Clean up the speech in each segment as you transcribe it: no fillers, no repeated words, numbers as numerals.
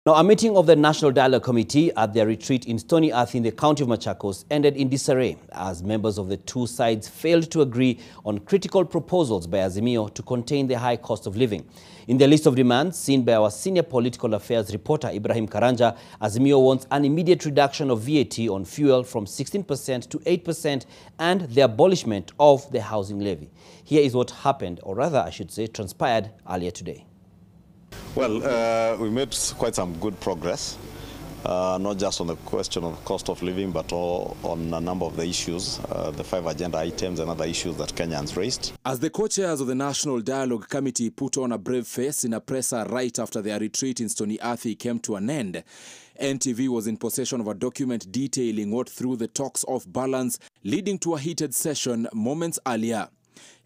Now, a meeting of the National Dialogue Committee at their retreat in Stony Earth in the county of Machakos ended in disarray as members of the two sides failed to agree on critical proposals by Azimio to contain the high cost of living. In their list of demands seen by our senior political affairs reporter Ibrahim Karanja, Azimio wants an immediate reduction of VAT on fuel from 16% to 8% and the abolishment of the housing levy. Here is what happened, or rather I should say transpired earlier today. Well, we made quite some good progress, not just on the question of cost of living, but on a number of the issues, the 5 agenda items and other issues that Kenyans raised. As the co-chairs of the National Dialogue Committee put on a brave face in a presser right after their retreat in Stony Earth came to an end, NTV was in possession of a document detailing what threw the talks off balance, leading to a heated session moments earlier.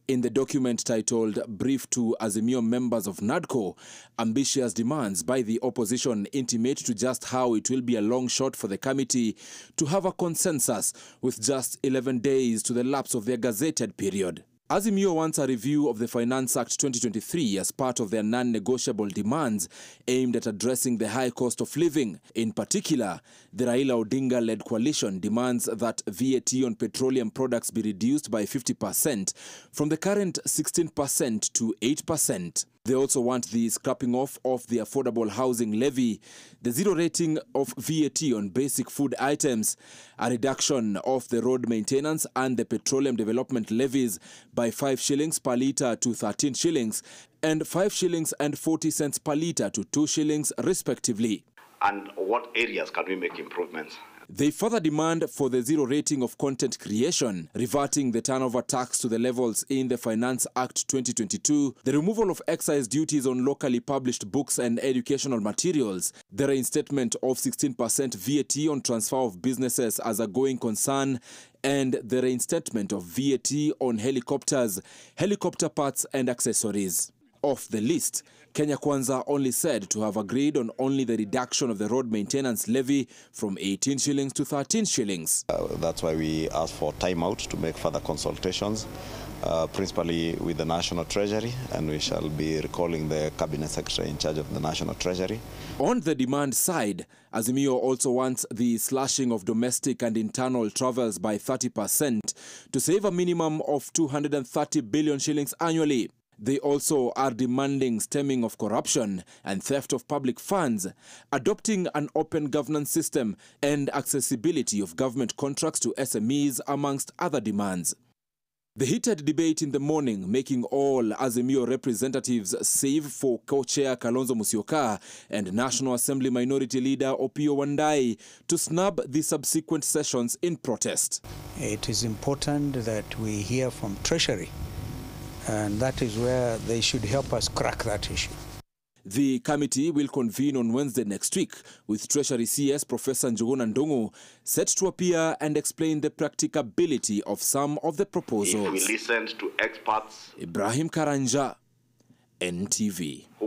In the document titled Brief to Azimio Members of NADCO, ambitious demands by the opposition intimate to just how it will be a long shot for the committee to have a consensus with just 11 days to the lapse of their gazetted period. Azimio wants a review of the Finance Act 2023 as part of their non-negotiable demands aimed at addressing the high cost of living. In particular, the Raila Odinga-led coalition demands that VAT on petroleum products be reduced by 50% from the current 16% to 8%. They also want the scrapping off of the affordable housing levy, the zero rating of VAT on basic food items, a reduction of the road maintenance and the petroleum development levies by 5 shillings per litre to 13 shillings and 5 shillings and 40 cents per litre to 2 shillings respectively. And what areas can we make improvements? They further demand for the zero rating of content creation, reverting the turnover tax to the levels in the Finance Act 2022, the removal of excise duties on locally published books and educational materials, the reinstatement of 16% VAT on transfer of businesses as a going concern, and the reinstatement of VAT on helicopters, helicopter parts and accessories. Off the list, Kenya Kwanza only said to have agreed on only the reduction of the road maintenance levy from 18 shillings to 13 shillings. That's why we asked for time out to make further consultations, principally with the National Treasury, and we shall be recalling the Cabinet Secretary in charge of the National Treasury. On the demand side, Azimio also wants the slashing of domestic and internal travels by 30% to save a minimum of 230 billion shillings annually. They also are demanding stemming of corruption and theft of public funds, adopting an open governance system and accessibility of government contracts to SMEs, amongst other demands. The heated debate in the morning making all Azimio representatives, save for co-chair Kalonzo Musyoka and National Assembly Minority Leader Opiyo Wandayi, to snub the subsequent sessions in protest. It is important that we hear from Treasury, and that is where they should help us crack that issue. The committee will convene on Wednesday next week, with Treasury CS Professor Njuguna Ndung'u set to appear and explain the practicability of some of the proposals. If we listened to experts. Ibrahim Karanja, NTV.